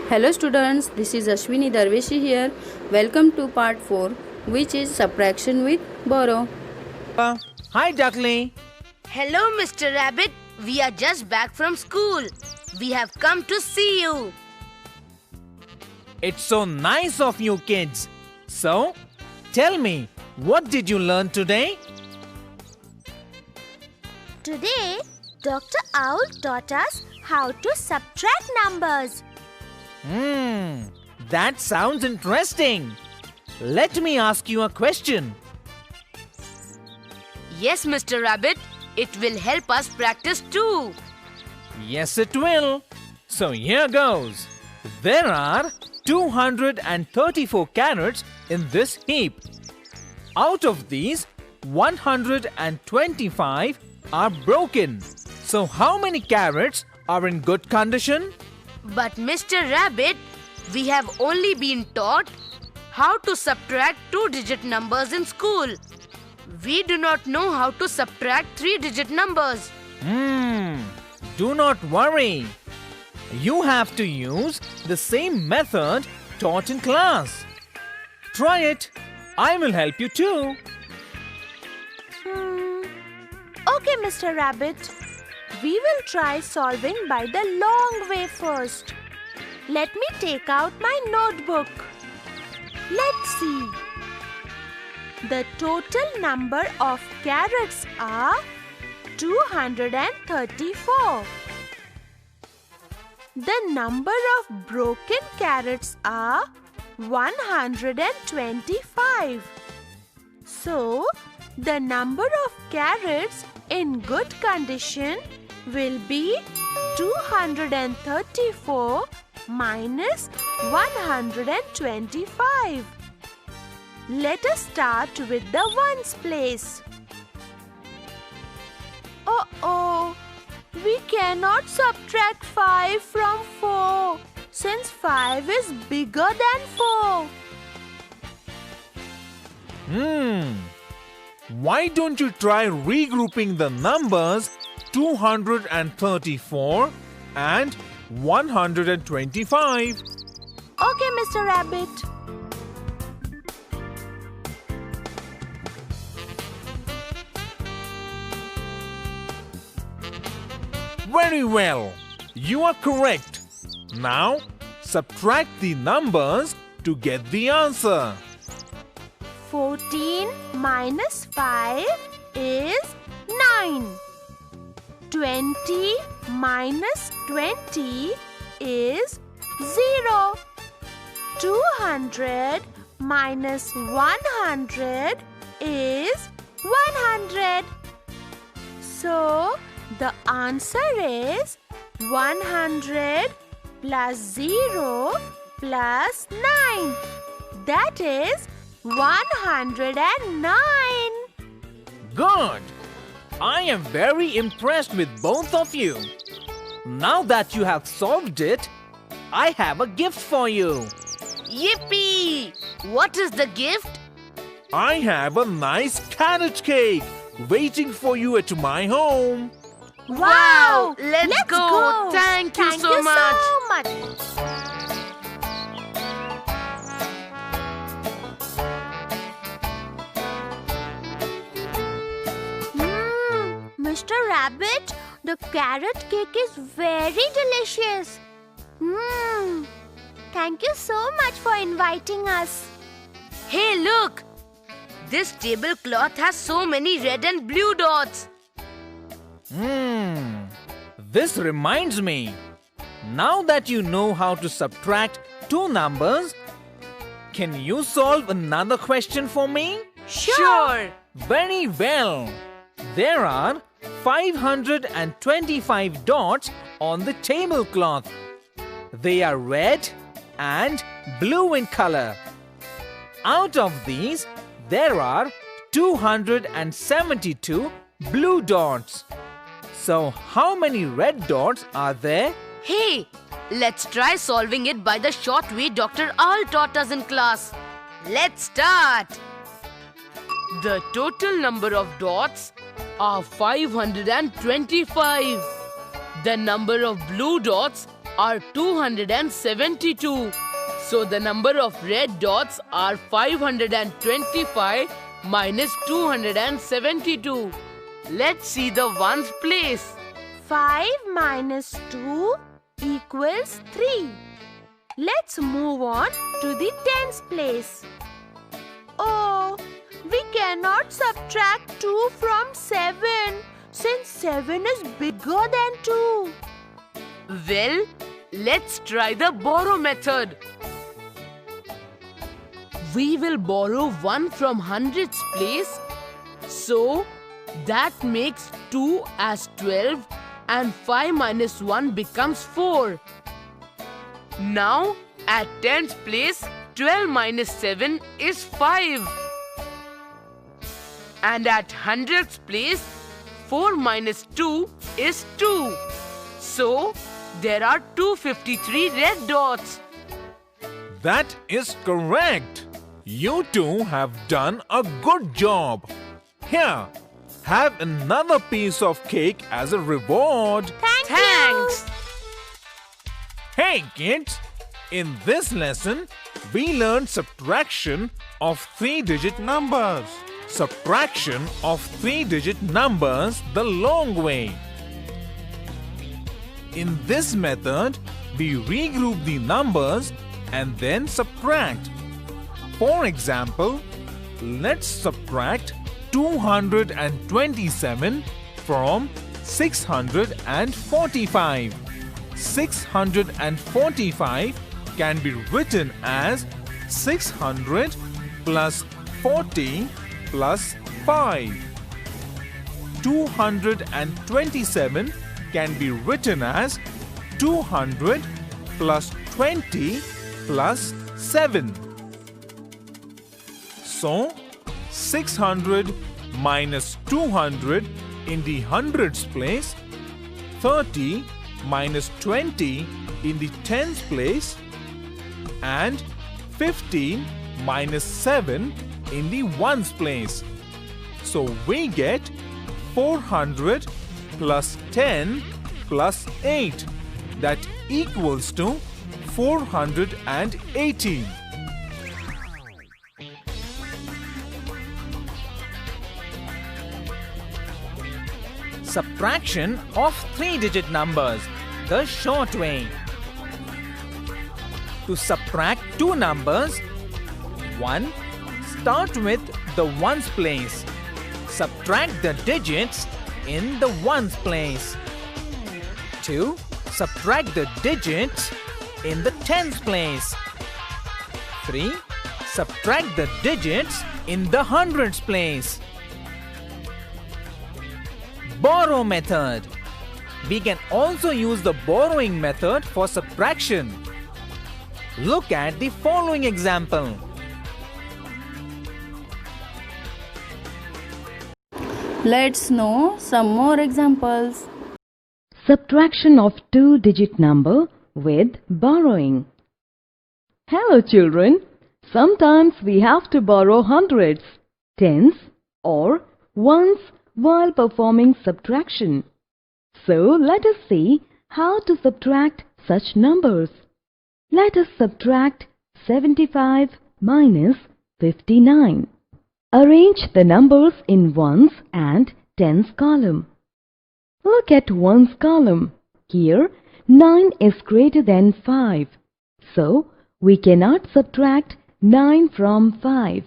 Hello students, this is Ashwini Darveshi here. Welcome to part 4, which is subtraction with borrow. Hi Duckling. Hello, Mr. Rabbit. We are just back from school. We have come to see you. It's so nice of you kids. So, tell me, what did you learn today? Today, Dr. Owl taught us how to subtract numbers. That sounds interesting. Let me ask you a question. Yes, Mr. Rabbit. It will help us practice too. Yes, it will. So here goes. There are 234 carrots in this heap. Out of these, 125 are broken. So how many carrots are in good condition? But Mr. Rabbit, we have only been taught how to subtract 2-digit numbers in school. We do not know how to subtract 3-digit numbers. Do not worry. You have to use the same method taught in class. Try it. I will help you too. Okay, Mr. Rabbit. We will try solving by the long way first. Let me take out my notebook. Let's see. The total number of carrots are 234. The number of broken carrots are 125. So, the number of carrots in good condition will be 234 minus 125. Let us start with the ones place. Oh, we cannot subtract 5 from 4 since 5 is bigger than 4. Why don't you try regrouping the numbers 234 and 125? Okay, Mr. Rabbit. Very well. You are correct. Now, subtract the numbers to get the answer. 14 minus 5 is 9. 20 minus 20 is 0. 200 minus 100 is 100. So, the answer is 100 plus 0 plus 9. That is 109. Good. I am very impressed with both of you. Now that you have solved it, I have a gift for you. Yippee! What is the gift? I have a nice carrot cake waiting for you at my home. Wow! Let's go. Thank you so much. Mr. Rabbit, the carrot cake is very delicious. Thank you so much for inviting us. Hey, look! This tablecloth has so many red and blue dots. This reminds me. Now that you know how to subtract two numbers, can you solve another question for me? Sure. Very well. There are 525 dots on the tablecloth. They are red and blue in color. Out of these, there are 272 blue dots. So, how many red dots are there? Hey, let's try solving it by the short way Dr. Owl taught us in class. Let's start. The total number of dots are 525. The number of blue dots are 272. So the number of red dots are 525 minus 272. Let's see the ones place. 5 minus 2 equals 3. Let's move on to the tens place. Oh, we cannot subtract 2 from 7 since 7 is bigger than 2. Well, let's try the borrow method. We will borrow 1 from hundreds place. So, that makes 2 as 12 and 5 minus 1 becomes 4. Now, at tens place, 12 minus 7 is 5. And at hundreds place, 4 minus 2 is 2. So, there are 253 red dots. That is correct. You two have done a good job. Here, have another piece of cake as a reward. Thanks. Hey kids, in this lesson, we learned subtraction of 3-digit numbers. Subtraction of 3-digit numbers the long way. In this method, we regroup the numbers and then subtract. For example, let's subtract 227 from 645. 645 can be written as 600 plus 40 plus 5. 227 can be written as 200 plus 20 plus 7. So, 600 minus 200 in the hundreds place, 30 minus 20 in the tens place, and 15 minus 7 in the ones place. So we get 400 plus 10 plus 8, that equals to 418. Subtraction of 3-digit numbers the short way. To subtract two numbers, 1. Start with the ones place. Subtract the digits in the ones place. 2. Subtract the digits in the tens place. 3. Subtract the digits in the hundreds place. Borrow method. We can also use the borrowing method for subtraction. Look at the following example. Let's know some more examples. Subtraction of 2-digit number with borrowing. Hello children, sometimes we have to borrow hundreds, tens or ones while performing subtraction. So let us see how to subtract such numbers. Let us subtract 75 minus 59. Arrange the numbers in ones and tens column. Look at ones column. Here 9 is greater than 5. So we cannot subtract 9 from 5.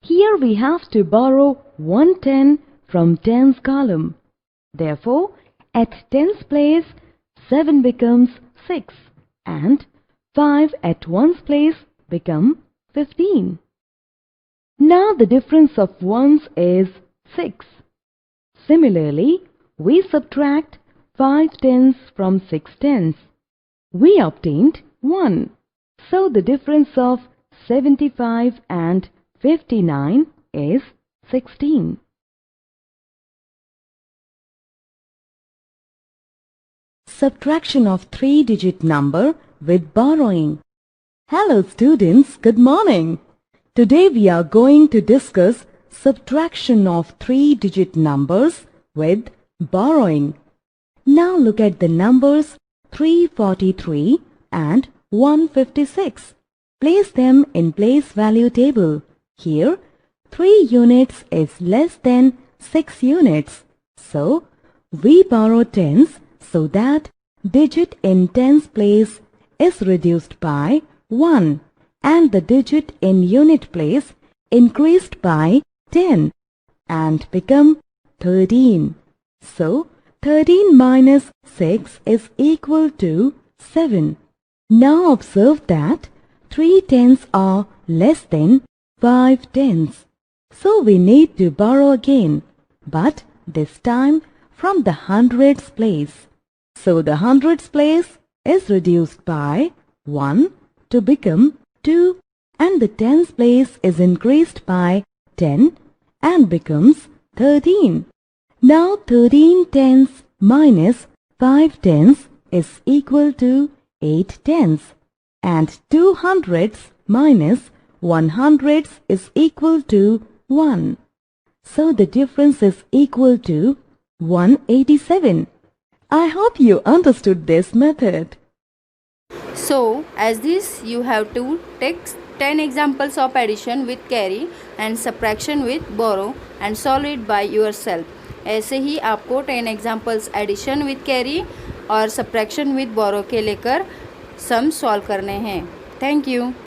Here we have to borrow 110 from tens column. Therefore, at tens place, 7 becomes 6 and 5 at ones place become 15. Now the difference of ones is 6. Similarly, we subtract 5 tens from 6 tens. We obtained 1. So the difference of 75 and 59 is 16. Subtraction of 3-digit number with borrowing. Hello students, good morning. Today we are going to discuss subtraction of 3-digit numbers with borrowing. Now look at the numbers 343 and 156. Place them in place value table. Here, 3 units is less than 6 units. So, we borrow tens so that digit in tens place is reduced by 1 and the digit in unit place increased by 10 and become 13. So, 13 minus 6 is equal to 7. Now observe that 3 tens are less than 5 tens. So we need to borrow again, but this time from the hundreds place. So the hundreds place is reduced by 1 to become 2 and the tens place is increased by 10 and becomes 13. Now 13 tens minus 5 tens is equal to 8 tens and 2 hundreds minus 1 hundreds is equal to 1. So the difference is equal to 187. I hope you understood this method. So, as this, you have to take 10 examples of addition with carry and subtraction with borrow and solve it by yourself. ऐसे ही आपको 10 examples addition with carry और subtraction with बोरो के लेकर sum solve करने हैं. Thank you.